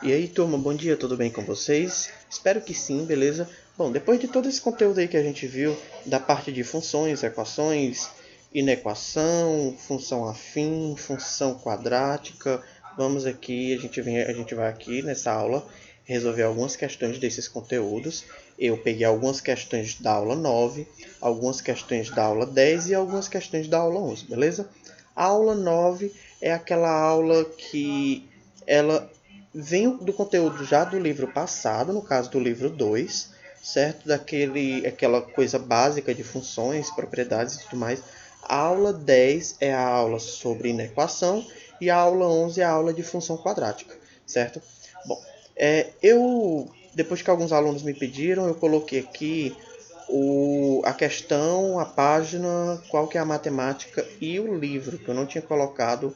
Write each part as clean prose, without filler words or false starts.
E aí, turma, bom dia, tudo bem com vocês? Espero que sim, beleza? Bom, depois de todo esse conteúdo aí que a gente viu, da parte de funções, equações, inequação, função afim, função quadrática, vamos aqui, a gente vai aqui nessa aula resolver algumas questões desses conteúdos. Eu peguei algumas questões da aula 9, algumas questões da aula 10 e algumas questões da aula 11, beleza? A aula 9 é aquela aula que ela vem do conteúdo já do livro passado, no caso do livro 2, certo? Aquela coisa básica de funções, propriedades e tudo mais. A aula 10 é a aula sobre inequação e a aula 11 é a aula de função quadrática, certo? Bom, depois que alguns alunos me pediram, eu coloquei aqui a questão, a página, qual que é a matemática e o livro, que eu não tinha colocado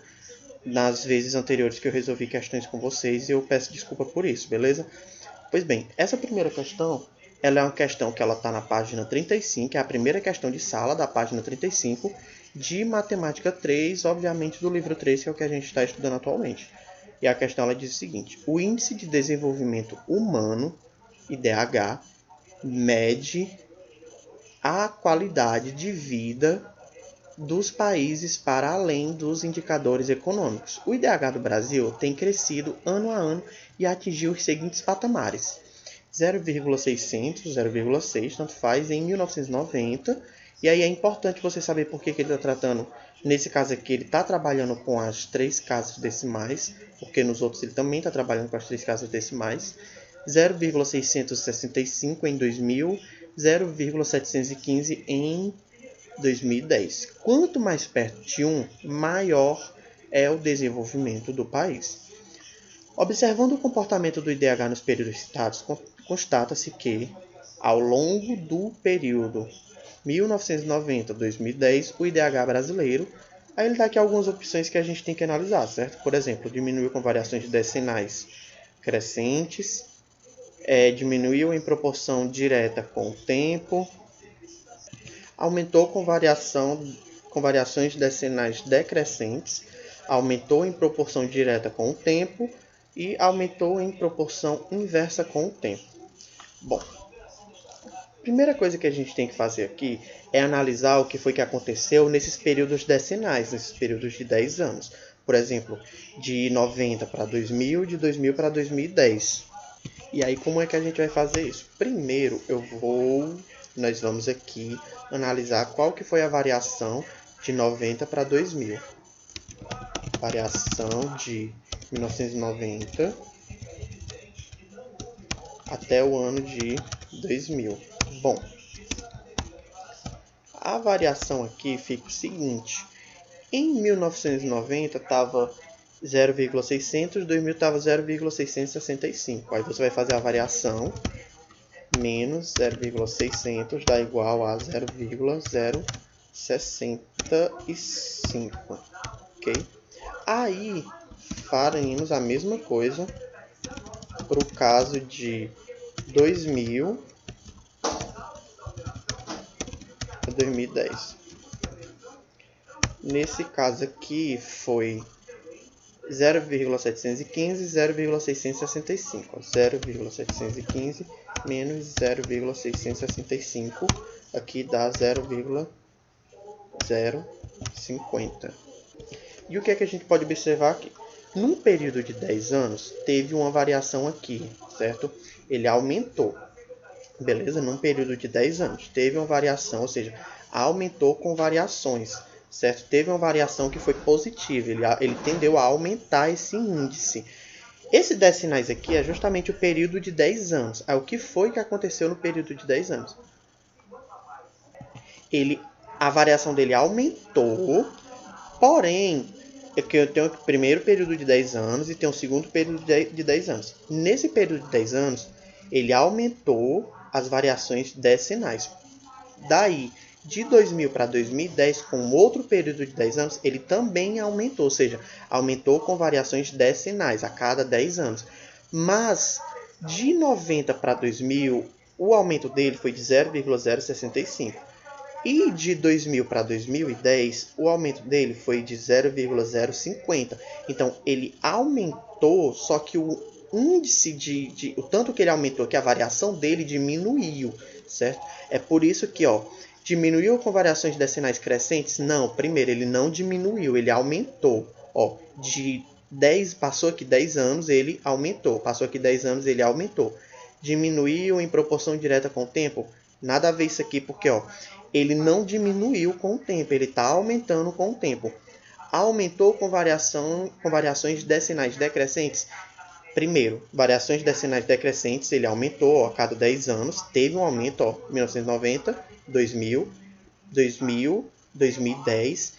nas vezes anteriores que eu resolvi questões com vocês, e eu peço desculpa por isso, beleza? Pois bem, essa primeira questão, ela é uma questão que ela está na página 35, é a primeira questão de sala da página 35, de Matemática 3, obviamente do livro 3, que é o que a gente está estudando atualmente. E a questão ela diz o seguinte: o Índice de Desenvolvimento Humano, IDH, mede a qualidade de vida dos países para além dos indicadores econômicos. O IDH do Brasil tem crescido ano a ano e atingiu os seguintes patamares: 0,600, 0,6, tanto faz, em 1990. E aí é importante você saber por que ele está tratando, nesse caso aqui, ele está trabalhando com as 3 casas decimais, porque nos outros ele também está trabalhando com as 3 casas decimais. 0,665 em 2000, 0,715 em 2010. Quanto mais perto de 1, maior é o desenvolvimento do país. Observando o comportamento do IDH nos períodos citados, constata-se que, ao longo do período 1990-2010, o IDH brasileiro, aí ele dá aqui algumas opções que a gente tem que analisar, certo? Por exemplo, diminuiu com variações decenais crescentes, diminuiu em proporção direta com o tempo, aumentou com variações decenais decrescentes, aumentou em proporção direta com o tempo e aumentou em proporção inversa com o tempo. Bom, a primeira coisa que a gente tem que fazer aqui é analisar o que foi que aconteceu nesses períodos decenais, nesses períodos de 10 anos. Por exemplo, de 90 para 2000, de 2000 para 2010. E aí, como é que a gente vai fazer isso? Primeiro, nós vamos aqui analisar qual que foi a variação de 90 para 2000. Variação de 1990 até o ano de 2000. Bom, a variação aqui fica o seguinte: em 1990 estava 0,600, 2000 estava 0,665. Aí você vai fazer a variação menos 0,600 dá igual a 0,065, ok? Aí faremos a mesma coisa para o caso de 2000 a 2010. Nesse caso aqui foi 0,715, 0,665. 0,715 menos 0,665, aqui dá 0,050. E o que é que a gente pode observar aqui? Num período de 10 anos, teve uma variação aqui, certo? Ele aumentou, beleza? Num período de 10 anos, teve uma variação, ou seja, aumentou com variações, certo? Teve uma variação que foi positiva, ele tendeu a aumentar esse índice. Esse decenais aqui é justamente o período de 10 anos. Aí, o que foi que aconteceu no período de 10 anos? A variação dele aumentou, porém, eu tenho o primeiro período de 10 anos e tenho o segundo período de 10 anos. Nesse período de 10 anos, ele aumentou as variações decenais. Daí, de 2000 para 2010, com outro período de 10 anos, ele também aumentou, ou seja, aumentou com variações decenais a cada 10 anos. Mas, de 90 para 2000, o aumento dele foi de 0,065. E de 2000 para 2010, o aumento dele foi de 0,050. Então, ele aumentou, só que índice o tanto que ele aumentou, que a variação dele diminuiu, certo? É por isso que, ó, diminuiu com variações decinais crescentes? Não, primeiro, ele não diminuiu, ele aumentou. Ó, de 10, passou aqui 10 anos, ele aumentou. Passou aqui 10 anos, ele aumentou. Diminuiu em proporção direta com o tempo? Nada a ver isso aqui, porque, ó, ele não diminuiu com o tempo, ele está aumentando com o tempo. Aumentou com variações decinais decrescentes? Primeiro, variações decinais decrescentes, ele aumentou ó, a cada 10 anos, teve um aumento, ó, 1990, 2000, 2000, 2010,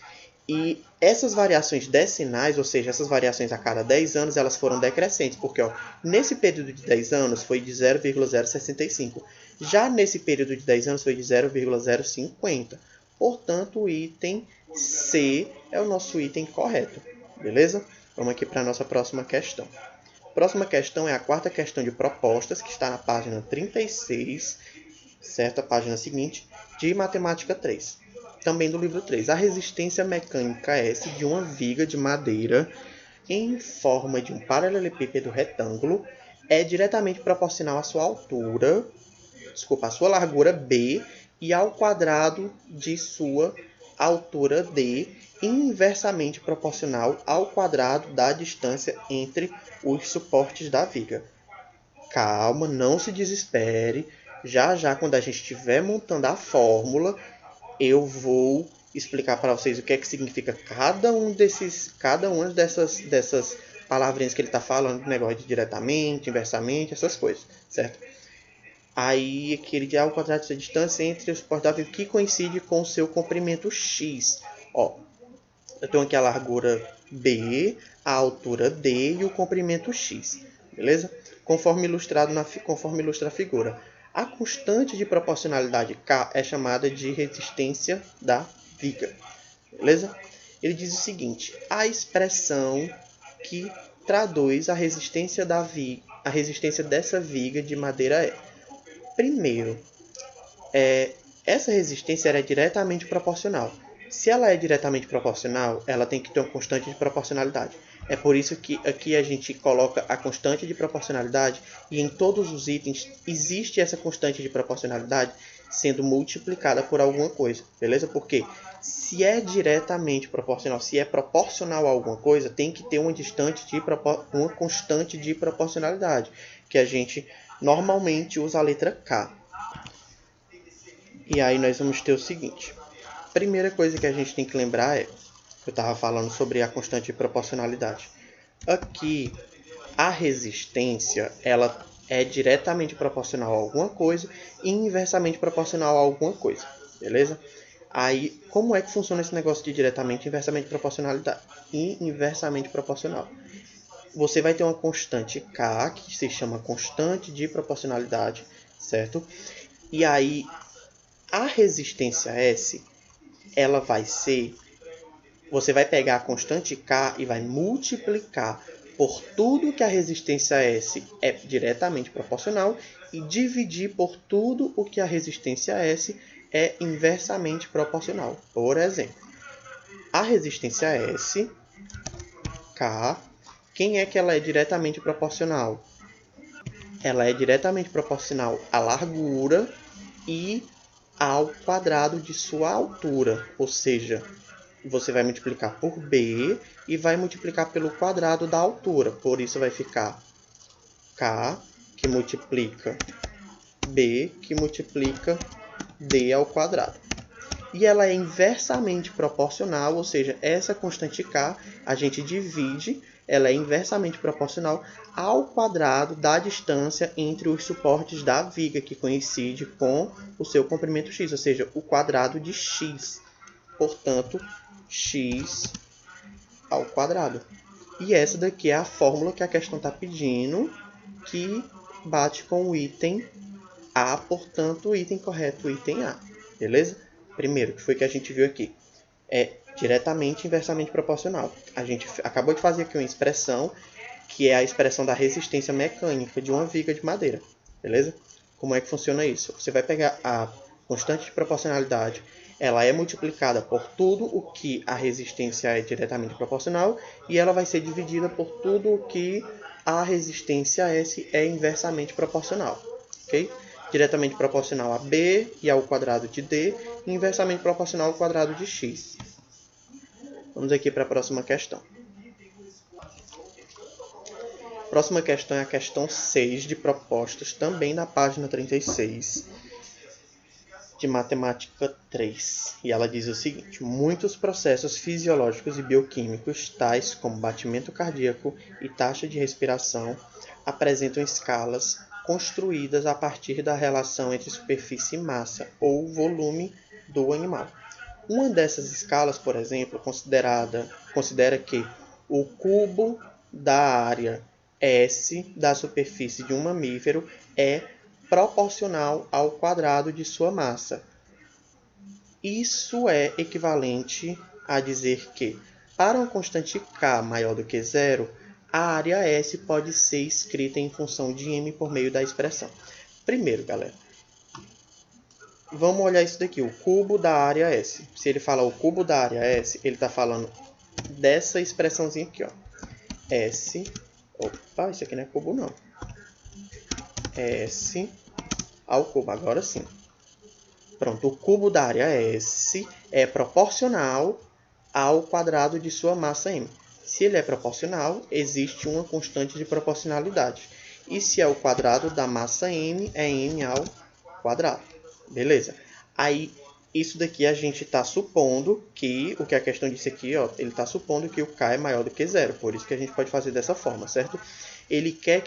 e essas variações decinais, ou seja, essas variações a cada 10 anos, elas foram decrescentes, porque ó, nesse período de 10 anos foi de 0,065, já nesse período de 10 anos foi de 0,050, portanto o item C é o nosso item correto, beleza? Vamos aqui para a nossa próxima questão. Próxima questão é a quarta questão de propostas, que está na página 36, certo? A página seguinte, de Matemática 3. Também do livro 3. A resistência mecânica S de uma viga de madeira em forma de um paralelepípedo retângulo é diretamente proporcional à sua altura, à sua largura B e ao quadrado de sua altura D, inversamente proporcional ao quadrado da distância entre os suportes da viga. Calma, não se desespere. Já quando a gente estiver montando a fórmula, eu vou explicar para vocês o que é que significa cada uma dessas palavrinhas que ele está falando, negócio de diretamente, inversamente, essas coisas, certo? Aí aquele de ao quadrado da distância entre os suportes da viga que coincide com o seu comprimento x. Ó, eu tenho aqui a largura B, a altura D e o comprimento x, beleza? Conforme ilustra a figura. A constante de proporcionalidade K é chamada de resistência da viga, beleza? Ele diz o seguinte: a expressão que traduz a resistência dessa viga de madeira é: primeiro, essa resistência é diretamente proporcional. Se ela é diretamente proporcional, ela tem que ter uma constante de proporcionalidade. É por isso que aqui a gente coloca a constante de proporcionalidade e em todos os itens existe essa constante de proporcionalidade sendo multiplicada por alguma coisa, beleza? Porque se é diretamente proporcional, se é proporcional a alguma coisa, tem que ter uma constante de proporcionalidade, que a gente normalmente usa a letra K. E aí nós vamos ter o seguinte. Primeira coisa que a gente tem que lembrar é, eu estava falando sobre a constante de proporcionalidade. Aqui, a resistência, ela é diretamente proporcional a alguma coisa e inversamente proporcional a alguma coisa, beleza? Aí, como é que funciona esse negócio de diretamente e inversamente proporcionalidade? Inversamente proporcional. Você vai ter uma constante K, que se chama constante de proporcionalidade, certo? E aí, a resistência S, ela vai ser... Você vai pegar a constante K e vai multiplicar por tudo que a resistência S é diretamente proporcional e dividir por tudo o que a resistência S é inversamente proporcional. Por exemplo, a resistência S, K, quem é que ela é diretamente proporcional? Ela é diretamente proporcional à largura e ao quadrado de sua altura, ou seja, você vai multiplicar por B e vai multiplicar pelo quadrado da altura. Por isso vai ficar K, que multiplica B, que multiplica D ao quadrado. E ela é inversamente proporcional, ou seja, essa constante K a gente divide, ela é inversamente proporcional ao quadrado da distância entre os suportes da viga, que coincide com o seu comprimento x, ou seja, o quadrado de x. Portanto, x ao quadrado. E essa daqui é a fórmula que a questão está pedindo, que bate com o item A, portanto, o item correto, o item A. Beleza? Primeiro, que foi que a gente viu aqui, é diretamente inversamente proporcional. A gente acabou de fazer aqui uma expressão, que é a expressão da resistência mecânica de uma viga de madeira. Beleza? Como é que funciona isso? Você vai pegar a constante de proporcionalidade, ela é multiplicada por tudo o que a resistência é diretamente proporcional e ela vai ser dividida por tudo o que a resistência a S é inversamente proporcional, ok? Diretamente proporcional a B e ao quadrado de D, e inversamente proporcional ao quadrado de X. Vamos aqui para a próxima questão. A próxima questão é a questão 6 de propostas, também na página 36, de matemática 3. E ela diz o seguinte: muitos processos fisiológicos e bioquímicos, tais como batimento cardíaco e taxa de respiração, apresentam escalas construídas a partir da relação entre superfície e massa, ou volume do animal. Uma dessas escalas, por exemplo, considera que o cubo da área S da superfície de um mamífero é proporcional ao quadrado de sua massa. Isso é equivalente a dizer que, para uma constante k maior do que zero, a área S pode ser escrita em função de m por meio da expressão. Primeiro, galera, vamos olhar isso daqui, o cubo da área S. Se ele fala o cubo da área S, ele está falando dessa expressãozinha aqui, ó. S, opa, isso aqui não é cubo não. S ao cubo, agora sim. Pronto, o cubo da área S é proporcional ao quadrado de sua massa m. Se ele é proporcional, existe uma constante de proporcionalidade. E se é o quadrado da massa m, é m ao quadrado. Beleza? Aí, isso daqui a gente está supondo que, o que a questão disse aqui, ó, ele está supondo que o k é maior do que zero. Por isso que a gente pode fazer dessa forma, certo? Ele quer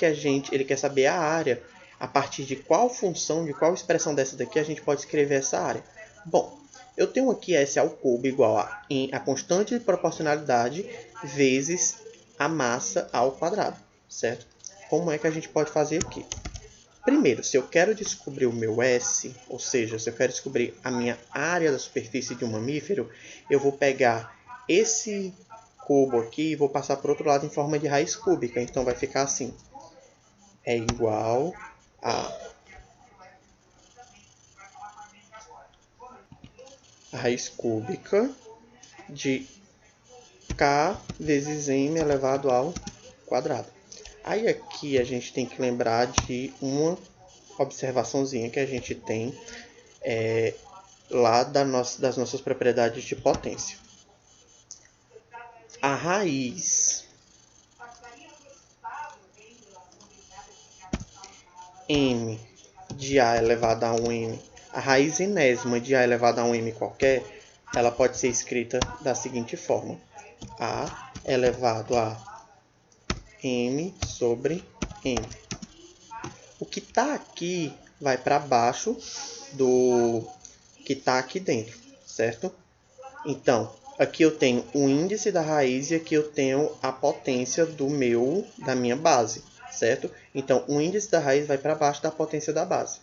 saber a área, a partir de qual função, de qual expressão dessa daqui a gente pode escrever essa área. Bom, eu tenho aqui S ao cubo igual a constante de proporcionalidade vezes a massa ao quadrado, certo? Como é que a gente pode fazer aqui? Primeiro, se eu quero descobrir o meu S, ou seja, se eu quero descobrir a minha área da superfície de um mamífero, eu vou pegar esse cubo aqui e vou passar para o outro lado em forma de raiz cúbica. Então, vai ficar assim. É igual a raiz cúbica de k vezes m elevado ao quadrado. Aí aqui a gente tem que lembrar de uma observaçãozinha que a gente tem lá das nossas propriedades de potência. A raiz m de a elevado a 1m, a raiz enésima de a elevado a 1m qualquer, ela pode ser escrita da seguinte forma: a elevado a m sobre m. O que está aqui vai para baixo do que está aqui dentro, certo? Então, aqui eu tenho o índice da raiz e aqui eu tenho a potência da minha base, certo? Então, o índice da raiz vai para baixo da potência da base.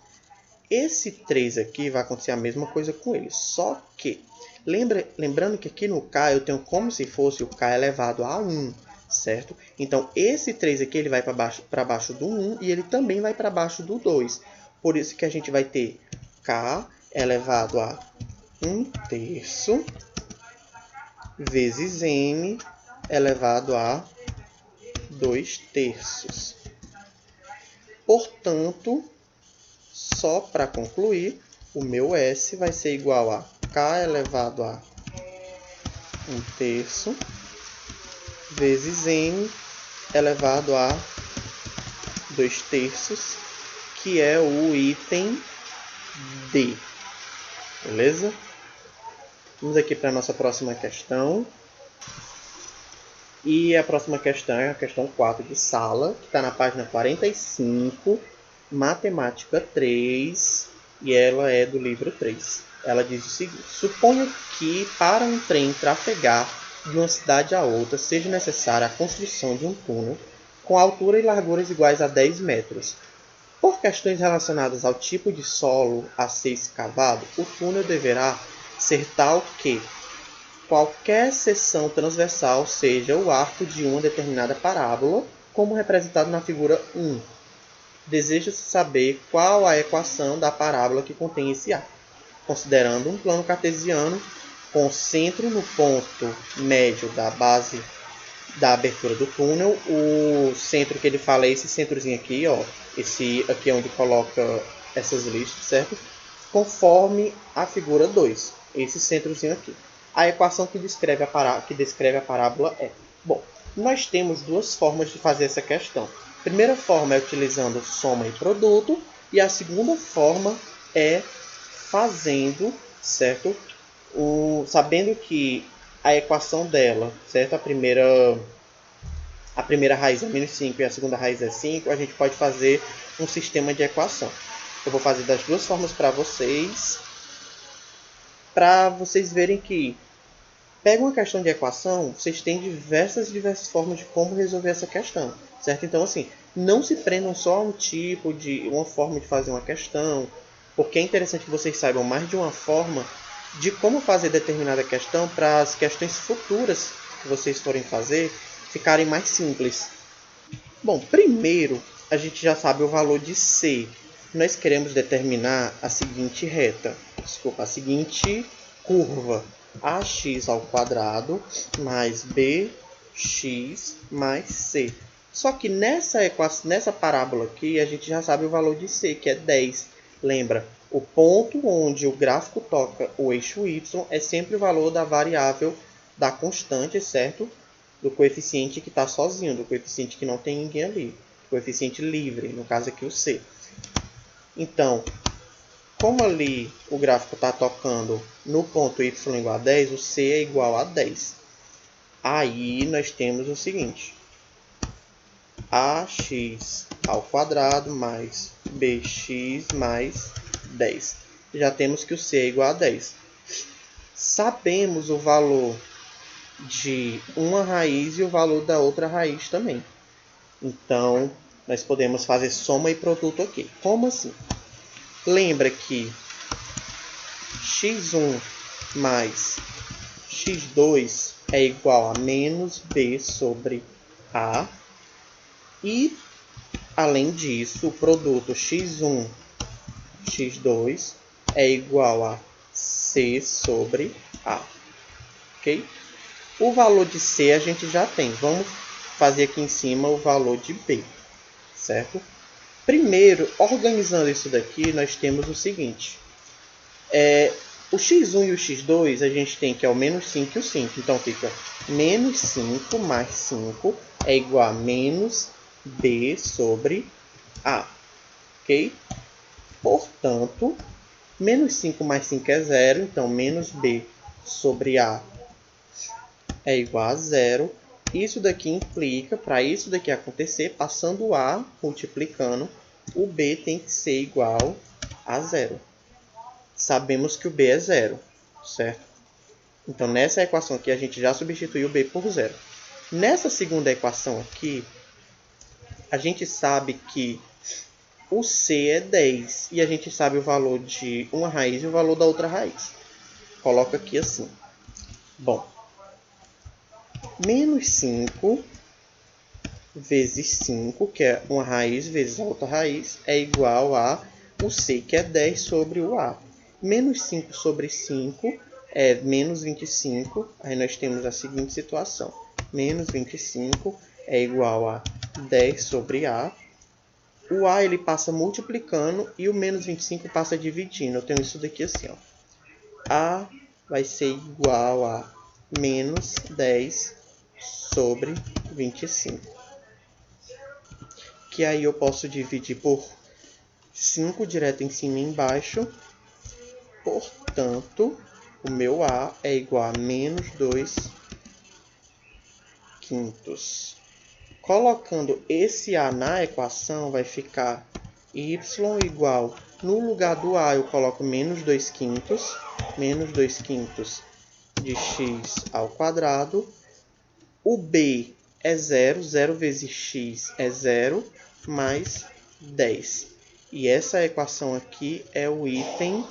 Esse 3 aqui vai acontecer a mesma coisa com ele, só que, lembrando que aqui no k eu tenho como se fosse o k elevado a 1, certo? Então, esse 3 aqui ele vai para baixo do 1 e ele também vai para baixo do 2. Por isso que a gente vai ter k elevado a 1/3 vezes m elevado a 2/3. Portanto, só para concluir, o meu S vai ser igual a k elevado a 1/3 vezes m elevado a 2/3, que é o item D. Beleza? Vamos aqui para a nossa próxima questão. E a próxima questão é a questão 4 de sala, que está na página 45, matemática 3, e ela é do livro 3. Ela diz o seguinte: suponha que para um trem trafegar de uma cidade a outra seja necessária a construção de um túnel com altura e larguras iguais a 10 metros. Por questões relacionadas ao tipo de solo a ser escavado, o túnel deverá ser tal que qualquer seção transversal seja o arco de uma determinada parábola, como representado na figura 1. Deseja-se saber qual a equação da parábola que contém esse arco, considerando um plano cartesiano com centro no ponto médio da base da abertura do túnel. O centro que ele fala é esse centrozinho aqui, ó. Esse aqui é onde coloca essas listas, certo? Conforme a figura 2, esse centrozinho aqui. A equação que descreve a parábola é... Bom, nós temos duas formas de fazer essa questão. A primeira forma é utilizando soma e produto, e a segunda forma é fazendo, certo? Sabendo que a equação dela, certo? A primeira raiz é menos 5 e a segunda raiz é 5, a gente pode fazer um sistema de equação. Eu vou fazer das duas formas para vocês verem que pega uma questão de equação, vocês têm diversas formas de como resolver essa questão, certo? Então, assim, não se prendam só a uma forma de fazer uma questão, porque é interessante que vocês saibam mais de uma forma de como fazer determinada questão para as questões futuras que vocês forem fazer ficarem mais simples. Bom, primeiro a gente já sabe o valor de C. Nós queremos determinar a seguinte a seguinte curva: ax ao quadrado mais bx mais c. Só que nessa parábola aqui a gente já sabe o valor de C, que é 10. Lembra, o ponto onde o gráfico toca o eixo y é sempre o valor da variável da constante, certo? Do coeficiente que está sozinho, do coeficiente que não tem ninguém ali. Coeficiente livre, no caso aqui o C. Então, como ali o gráfico está tocando no ponto y igual a 10, o C é igual a 10. Aí nós temos o seguinte: ax ao quadrado mais bx mais 10. Já temos que o C é igual a 10. Sabemos o valor de uma raiz e o valor da outra raiz também. Então, nós podemos fazer soma e produto aqui. Como assim? Lembra que x1 mais x2 é igual a menos b sobre a. E, além disso, o produto x1, x2 é igual a c sobre a. Ok? O valor de C a gente já tem. Vamos fazer aqui em cima o valor de B, certo? Primeiro, organizando isso daqui, nós temos o seguinte. O x1 e o x2 a gente tem que é o menos 5 e o 5. Então fica menos 5 mais 5 é igual a menos B sobre A. Ok? Portanto, menos 5 mais 5 é 0. Então, menos B sobre A é igual a 0. Isso daqui implica, para isso daqui acontecer, passando o A, multiplicando, o B tem que ser igual a 0. Sabemos que o B é 0, certo? Então, nessa equação aqui, a gente já substituiu o B por 0. Nessa segunda equação aqui, a gente sabe que o C é 10 e a gente sabe o valor de uma raiz e o valor da outra raiz. Coloca aqui assim. Bom, menos 5 vezes 5, que é uma raiz vezes a outra raiz, é igual a o C, que é 10 sobre o A. Menos 5 sobre 5 é menos 25. Aí nós temos a seguinte situação. Menos 25 é igual a 10 sobre A. O A ele passa multiplicando e o menos 25 passa dividindo. Eu tenho isso daqui assim, ó. A vai ser igual a menos 10 sobre 25. Que aí eu posso dividir por 5 direto em cima e embaixo. Portanto, o meu A é igual a menos 2 quintos. Colocando esse A na equação, vai ficar y igual, no lugar do A eu coloco menos 2 quintos de x ao quadrado. O B é 0, 0 vezes x é 0, mais 10. E essa equação aqui é o item,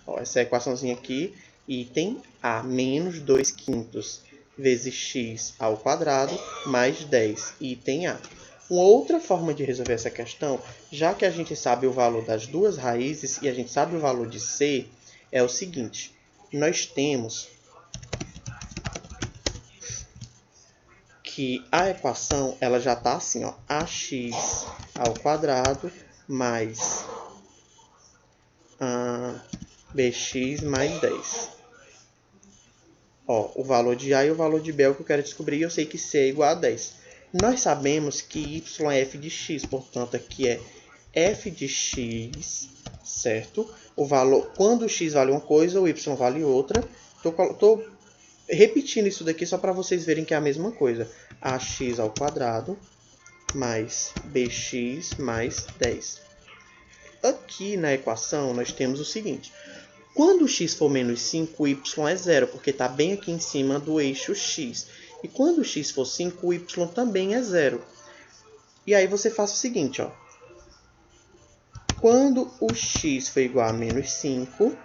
ó, essa equaçãozinha aqui, item A, menos 2 quintos vezes x ao quadrado, mais 10, item A. Uma outra forma de resolver essa questão, já que a gente sabe o valor das duas raízes e a gente sabe o valor de C, é o seguinte. Nós temos que a equação ela já está assim, ó, ax ao quadrado mais bx mais 10. Ó, o valor de A e o valor de B é o que eu quero descobrir, e eu sei que C é igual a 10. Nós sabemos que Y é f de x, portanto aqui é f de x, certo? O valor, quando o x vale uma coisa, o Y vale outra. Tô repetindo isso daqui só para vocês verem que é a mesma coisa. Ax ao quadrado mais bx mais 10. Aqui na equação nós temos o seguinte. Quando o x for menos 5, o y é zero, porque está bem aqui em cima do eixo x. E quando o x for 5, o y também é zero. E aí você faz o seguinte, ó. Quando o x for igual a menos 5,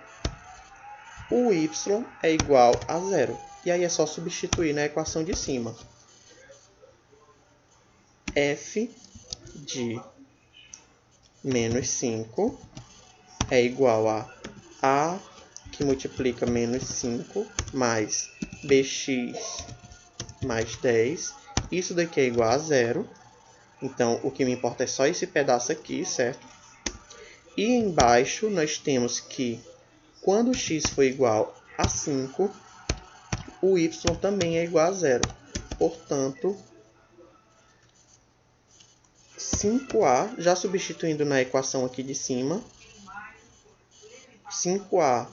o y é igual a zero. E aí é só substituir na equação de cima. F de menos 5 é igual a que multiplica menos 5 mais bx mais 10. Isso daqui é igual a zero. Então, o que me importa é só esse pedaço aqui, certo? E embaixo nós temos que quando x for igual a 5, o y também é igual a zero. Portanto, 5a, já substituindo na equação aqui de cima, 5a,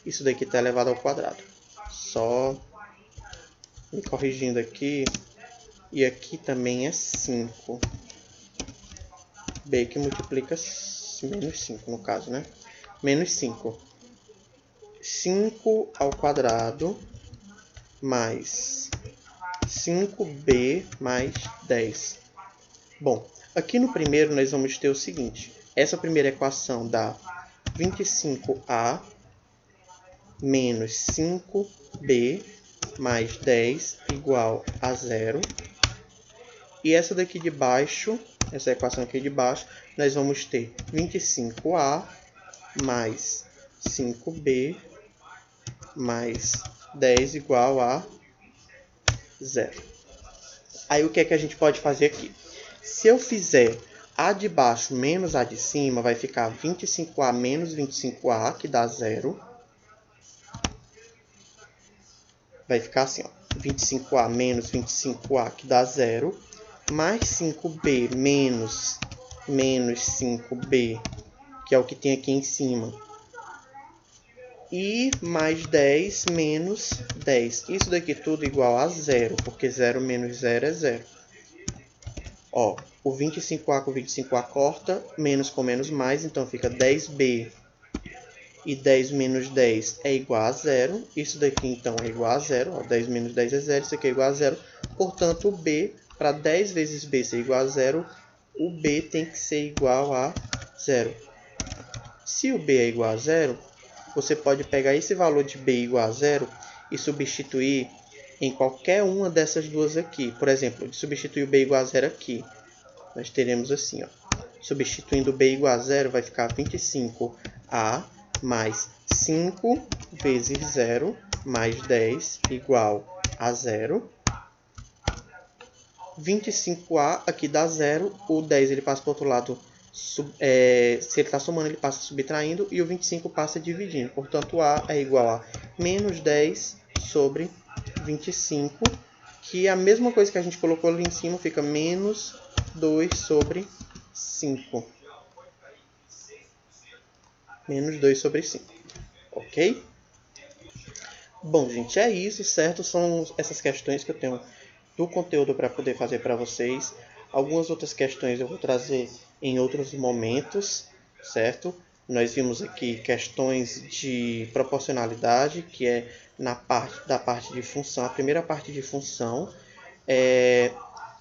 isso daqui está elevado ao quadrado. Só me corrigindo aqui, e aqui também é 5. B que multiplica menos 5, no caso, né? Menos 5. 5 ao quadrado mais 5b mais 10. Bom, aqui no primeiro nós vamos ter o seguinte. Essa primeira equação dá 25a menos 5b mais 10 igual a zero. E essa daqui de baixo, essa equação aqui de baixo, nós vamos ter 25a mais 5b mais 10 igual a zero. Aí o que é que a gente pode fazer aqui? Se eu fizer a de baixo menos a de cima, vai ficar 25a menos 25a, que dá zero. Vai ficar assim, ó, 25a menos 25a, que dá zero. Mais 5b menos 5b, que é o que tem aqui em cima. E mais 10 menos 10. Isso daqui tudo igual a zero, porque 0 menos 0 é 0. Ó, o 25a com 25a corta, menos com menos mais, então fica 10b. E 10 menos 10 é igual a 0. Isso daqui, então, é igual a 0. Ó, 10 menos 10 é 0, isso aqui é igual a 0. Portanto, o b, para 10 vezes b ser igual a 0, o b tem que ser igual a 0. Se o b é igual a 0, você pode pegar esse valor de b igual a 0 e substituir em qualquer uma dessas duas aqui. Por exemplo, de substituir o b igual a 0 aqui, nós teremos assim, ó. Substituindo o b igual a 0, vai ficar 25a mais 5 vezes 0 mais 10 igual a 0. 25a aqui dá 0, o 10 ele passa para o outro lado, se ele está somando ele passa subtraindo e o 25 passa dividindo. Portanto, a é igual a menos 10 sobre 25, que é a mesma coisa que a gente colocou ali em cima, fica menos 2 sobre 5. Menos 2 sobre 5, ok? Bom, gente, é isso, certo? São essas questões que eu tenho do conteúdo para poder fazer para vocês. Algumas outras questões eu vou trazer em outros momentos, certo? Nós vimos aqui questões de proporcionalidade, que é da parte de função, a primeira parte de função.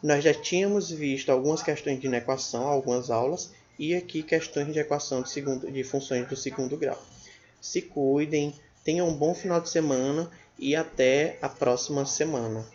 Nós já tínhamos visto algumas questões de inequação, algumas aulas, e aqui questões de equação de funções do segundo grau. Se cuidem, tenham um bom final de semana e até a próxima semana.